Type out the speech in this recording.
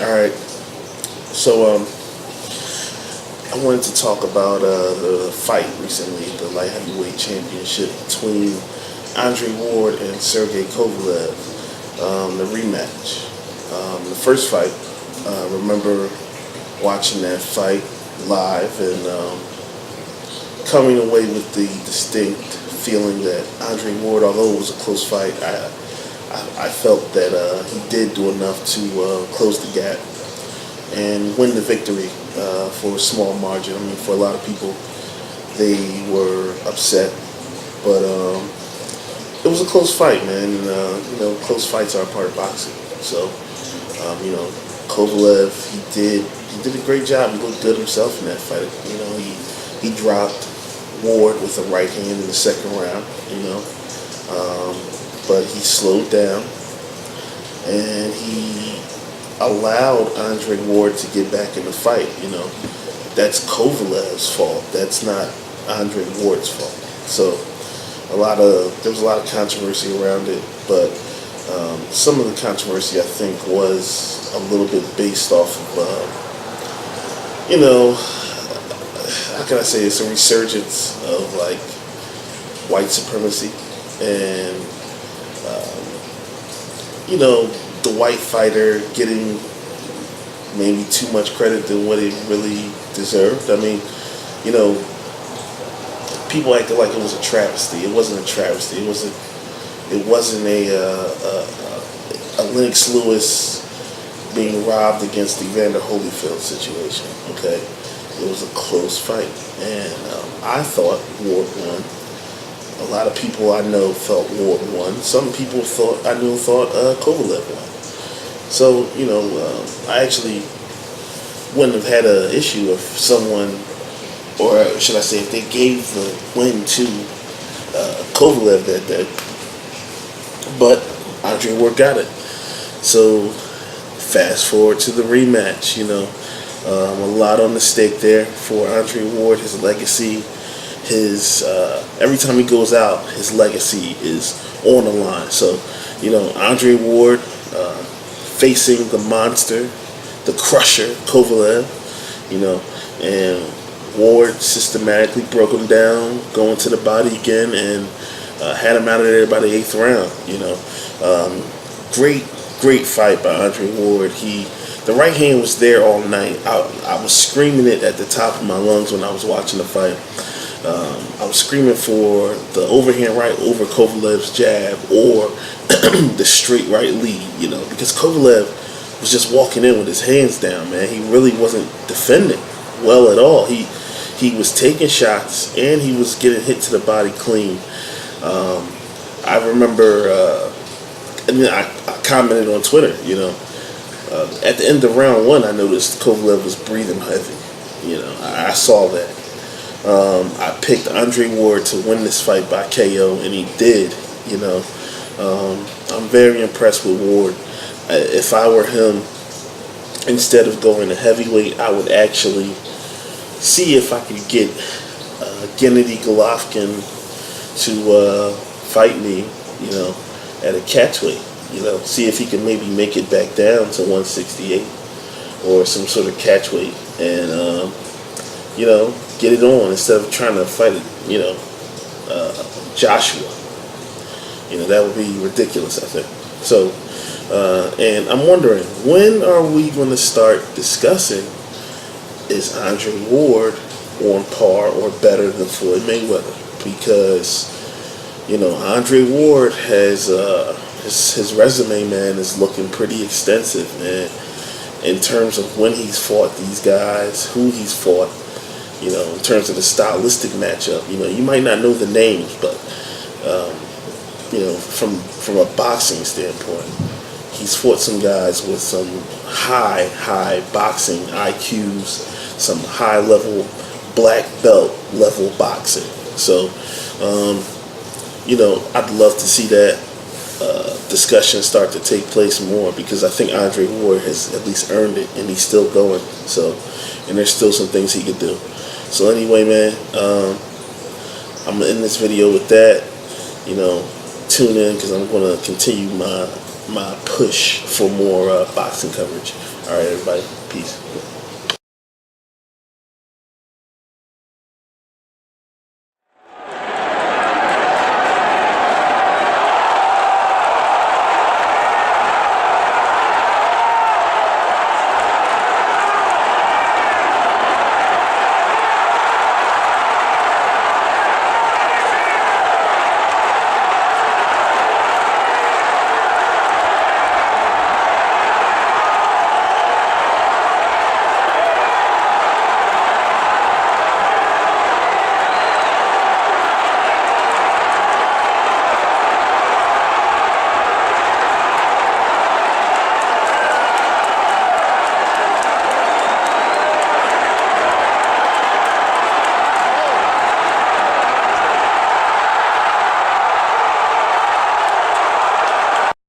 All right. So I wanted to talk about the fight recently, the light heavyweight championship between Andre Ward and Sergey Kovalev, the rematch. The first fight, I remember watching that fight live and coming away with the distinct feeling that Andre Ward, although it was a close fight, I felt that he did do enough to close the gap and win the victory for a small margin. I mean, for a lot of people, they were upset, but it was a close fight, man. And, close fights are a part of boxing. So, Kovalev, he did a great job. He looked good himself in that fight. He dropped Ward with a right hand in the second round. But he slowed down and he allowed Andre Ward to get back in the fight. That's Kovalev's fault. That's not Andre Ward's fault. So there was a lot of controversy around it, but some of the controversy I think was a little bit based off of how can I say, it's a resurgence of like white supremacy and the white fighter getting maybe too much credit than what it really deserved. I mean, people acted like it was a travesty. It wasn't a travesty. It wasn't a Lennox Lewis being robbed against the Evander Holyfield situation. Okay, it was a close fight, and I thought Ward won. A lot of people I know felt Ward won. Some people thought Kovalev won. So, I actually wouldn't have had an issue if someone, or should I say, if they gave the win to Kovalev that day. But Andre Ward got it. So, fast forward to the rematch. A lot on the stake there for Andre Ward, his legacy. Every time he goes out, his legacy is on the line. So, Andre Ward facing the monster, the Krusher Kovalev, and Ward systematically broke him down, going to the body again, and had him out of there by the 8th round. Great fight by Andre Ward. The right hand was there all night. I was screaming it at the top of my lungs when I was watching the fight. I was screaming for the overhand right over Kovalev's jab or the straight right lead, because Kovalev was just walking in with his hands down, man. He really wasn't defending well at all. He was taking shots and he was getting hit to the body clean. I remember, I commented on Twitter, at the end of round 1, I noticed Kovalev was breathing heavy. I saw that. I picked Andre Ward to win this fight by KO, and he did. I'm very impressed with Ward. If I were him, instead of going to heavyweight, I would actually see if I could get Gennady Golovkin to fight me, at a catchweight. See if he can maybe make it back down to 168 or some sort of catchweight, and get it on instead of trying to fight Joshua. That would be ridiculous, I think. So, and I'm wondering, when are we going to start discussing, is Andre Ward on par or better than Floyd Mayweather? Because, Andre Ward has, his resume, man, is looking pretty extensive, man, in terms of when he's fought these guys, who he's fought, in terms of the stylistic matchup. You might not know the names, but, from a boxing standpoint, he's fought some guys with some high boxing IQs, some high-level black belt level boxing. So, I'd love to see that discussion start to take place more, because I think Andre Ward has at least earned it, and he's still going. So, and there's still some things he could do. So anyway, man, I'm gonna end this video with that. Tune in, because I'm gonna continue my my push for more boxing coverage. All right, everybody. Peace.